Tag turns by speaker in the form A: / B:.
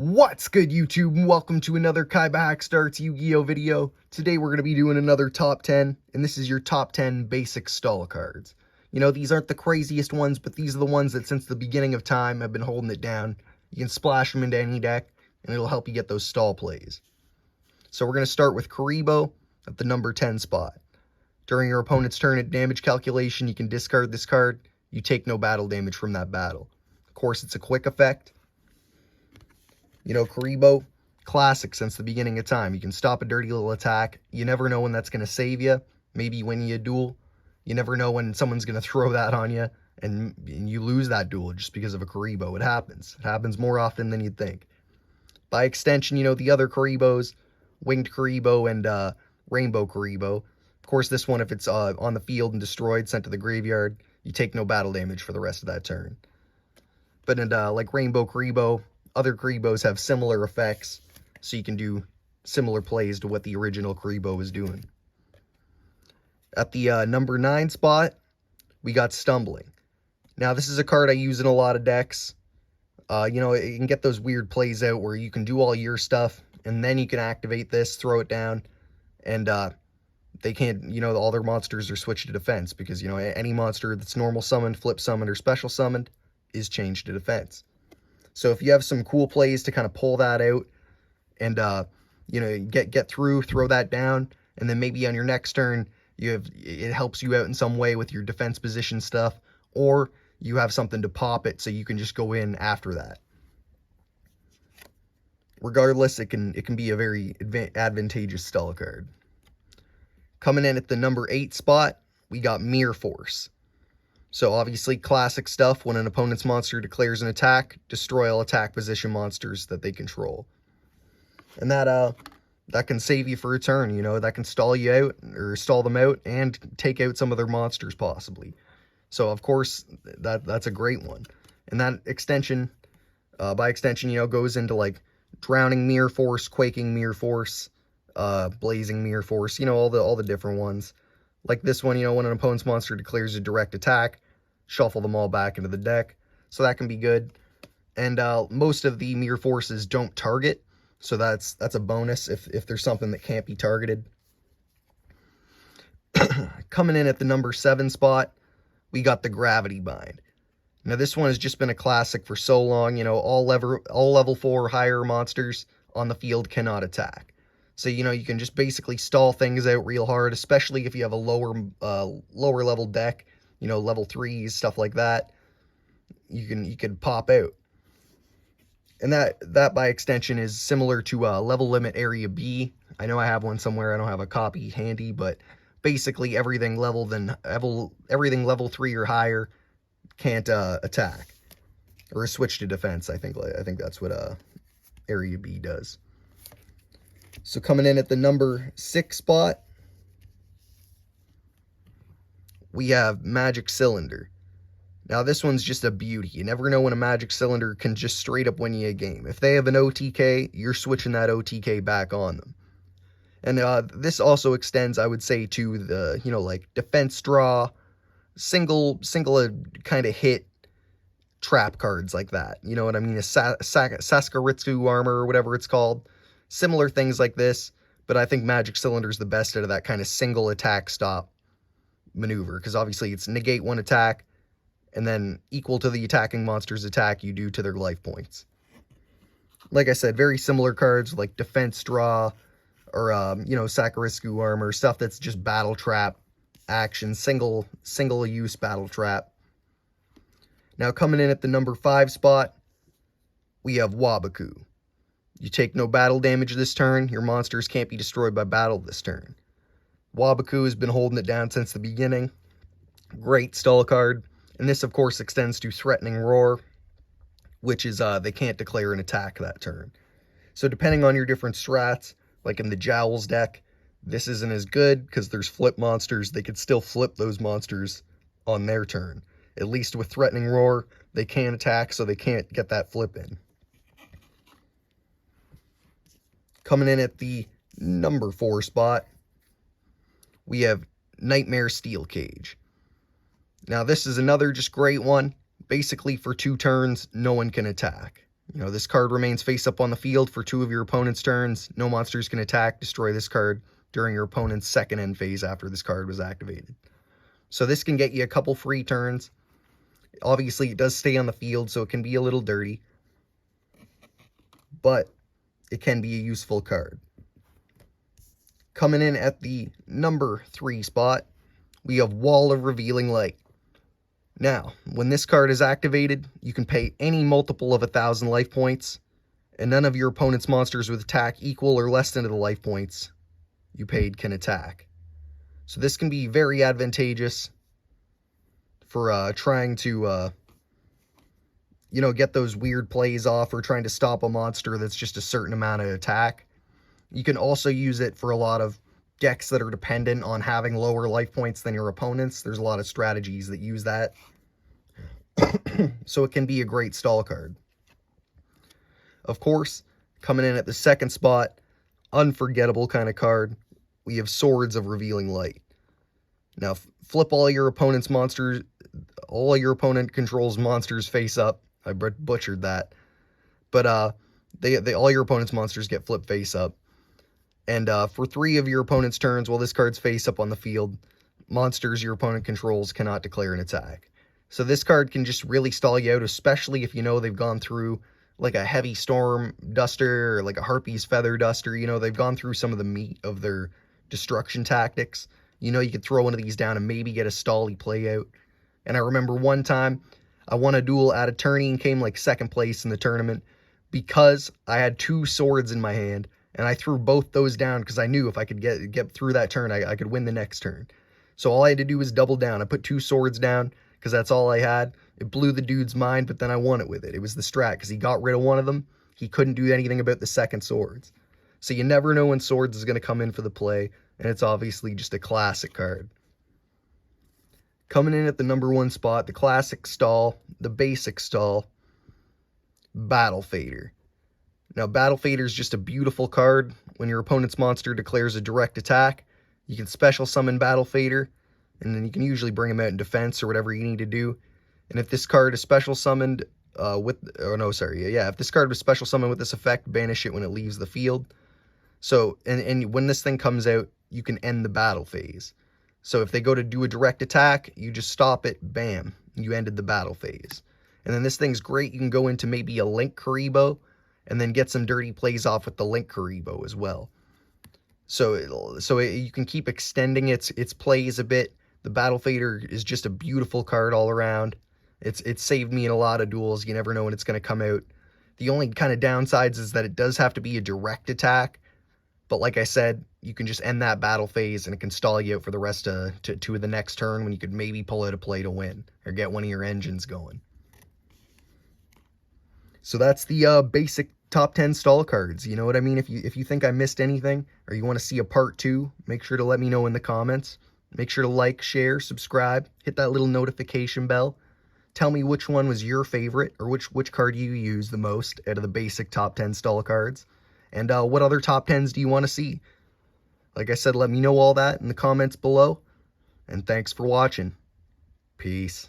A: What's good, YouTube, and welcome to another Kaiba Hack Starts Yu-Gi-Oh video. Today we're going to be doing another top 10, and this is your top 10 basic stall cards. You know, these aren't the craziest ones, but these are the ones that since the beginning of time have been holding it down. You can splash them into any deck, and it'll help you get those stall plays. So we're going to start with Kaiba at the number 10 spot. During your opponent's turn at damage calculation, you can discard this card. You take no battle damage from that battle. Of course, it's a quick effect. You know, Kaiba, classic since the beginning of time. You can stop a dirty little attack. You never know when that's going to save you. Maybe win you a duel. You never know when someone's going to throw that on you, and you lose that duel just because of a Kaiba. It happens. It happens more often than you'd think. By extension, you know, the other Kaibos, Winged Kaiba and Rainbow Kaiba. Of course, this one, if it's on the field and destroyed, sent to the graveyard, you take no battle damage for the rest of that turn. But like Rainbow Kaiba, other Kaibos have similar effects, so you can do similar plays to what the original Kaiba was doing. At the number 9 spot, we got Stumbling. Now, this is a card I use in a lot of decks. You know, it can get those weird plays out where you can do all your stuff, and then you can activate this, throw it down, and they can't, you know, all their monsters are switched to defense, because, you know, any monster that's normal summoned, flip summoned, or special summoned is changed to defense. So if you have some cool plays to kind of pull that out and, you know, get through, throw that down, and then maybe on your next turn, it helps you out in some way with your defense position stuff, or you have something to pop it so you can just go in after that. Regardless, it can be a very advantageous stall card. Coming in at the number 8 spot, we got Mirror Force. So obviously classic stuff. When an opponent's monster declares an attack, destroy all attack position monsters that they control. And that can save you for a turn, you know, that can stall you out or stall them out and take out some of their monsters possibly. So of course that's a great one. And that extension, by extension, you know, goes into like Drowning Mirror Force, Quaking Mirror Force, Blazing Mirror Force, you know, all the different ones. Like this one, you know, when an opponent's monster declares a direct attack, shuffle them all back into the deck. So that can be good. And most of the Mirror Forces don't target, so that's a bonus if there's something that can't be targeted. Coming in at the number 7 spot, we got the Gravity Bind. Now this one has just been a classic for so long. You know, all level 4 higher monsters on the field cannot attack. So, you know, you can just basically stall things out real hard, especially if you have a lower level deck, you know, level 3s, stuff like that. You could pop out. And that by extension is similar to Level Limit Area B. I know I have one somewhere. I don't have a copy handy, but basically everything level 3 or higher can't attack or switch to defense. I think that's what Area B does. So coming in at the number 6 spot, we have Magic Cylinder. Now this one's just a beauty. You never know when a Magic Cylinder can just straight up win you a game. If they have an OTK, you're switching that OTK back on them. And this also extends, I would say, to the, you know, like defense draw, single kind of hit trap cards like that. You know what I mean? A Saskaritsu armor or whatever it's called. Similar things like this, but I think Magic Cylinder is the best out of that kind of single attack stop maneuver, because obviously it's negate one attack and then equal to the attacking monster's attack you do to their life points. Like I said, very similar cards like defense draw or you know, Saskaritsu armor, stuff that's just battle trap action, single use battle trap. Now coming in at the number 5 spot, we have Waboku. You take no battle damage this turn. Your monsters can't be destroyed by battle this turn. Waboku has been holding it down since the beginning. Great stall card. And this, of course, extends to Threatening Roar, which is they can't declare an attack that turn. So depending on your different strats, like in the Jowls deck, this isn't as good because there's flip monsters. They could still flip those monsters on their turn. At least with Threatening Roar, they can attack, so they can't get that flip in. Coming in at the number 4 spot, we have Nightmare Steel Cage. Now, this is another just great one. Basically, for 2 turns, no one can attack. You know, this card remains face up on the field for 2 of your opponent's turns. No monsters can attack, destroy this card during your opponent's second end phase after this card was activated. So this can get you a couple free turns. Obviously, it does stay on the field, so it can be a little dirty, but it can be a useful card. Coming in at the number 3 spot, we have Wall of Revealing Light. Now, when this card is activated, you can pay any multiple of 1,000 life points, and none of your opponent's monsters with attack equal or less than the life points you paid can attack. So this can be very advantageous for trying to, get those weird plays off or trying to stop a monster that's just a certain amount of attack. You can also use it for a lot of decks that are dependent on having lower life points than your opponents. There's a lot of strategies that use that. So it can be a great stall card. Of course, coming in at the second spot, unforgettable kind of card, we have Swords of Revealing Light. Now, flip all your opponent's monsters, all your opponent controls monsters face up. I butchered that. But all your opponent's monsters get flipped face up. And for 3 of your opponent's turns, while this card's face up on the field, monsters your opponent controls cannot declare an attack. So this card can just really stall you out, especially if you know they've gone through like a Heavy Storm Duster or like a Harpy's Feather Duster. You know, they've gone through some of the meat of their destruction tactics. You know, you could throw one of these down and maybe get a stally play out. And I remember one time I won a duel at a tourney and came like second place in the tournament because I had 2 swords in my hand. And I threw both those down because I knew if I could get through that turn, I could win the next turn. So all I had to do was double down. I put 2 swords down because that's all I had. It blew the dude's mind, but then I won it with it. It was the strat because he got rid of one of them. He couldn't do anything about the second swords. So you never know when swords is going to come in for the play, and it's obviously just a classic card. Coming in at the number 1 spot, the classic stall, the basic stall, Battle Fader. Now, Battle Fader is just a beautiful card. When your opponent's monster declares a direct attack, you can special summon Battle Fader, and then you can usually bring him out in defense or whatever you need to do. And if this card is special summoned if this card was special summoned with this effect, banish it when it leaves the field. So, and when this thing comes out, you can end the battle phase. So if they go to do a direct attack, you just stop it, bam, you ended the battle phase. And then this thing's great. You can go into maybe a Link Kaiba, and then get some dirty plays off with the Link Kaiba as well. So you can keep extending its plays a bit. The Battle Fader is just a beautiful card all around. It's saved me in a lot of duels. You never know when it's going to come out. The only kind of downsides is that it does have to be a direct attack. But like I said, you can just end that battle phase and it can stall you out for the rest of the next turn when you could maybe pull out a play to win or get one of your engines going. So that's the basic top 10 stall cards. You know what I mean? If you think I missed anything or you want to see a part 2, make sure to let me know in the comments. Make sure to like, share, subscribe, hit that little notification bell. Tell me which one was your favorite or which card you use the most out of the basic top 10 stall cards. And what other top 10s do you want to see? Like I said, let me know all that in the comments below. And thanks for watching. Peace.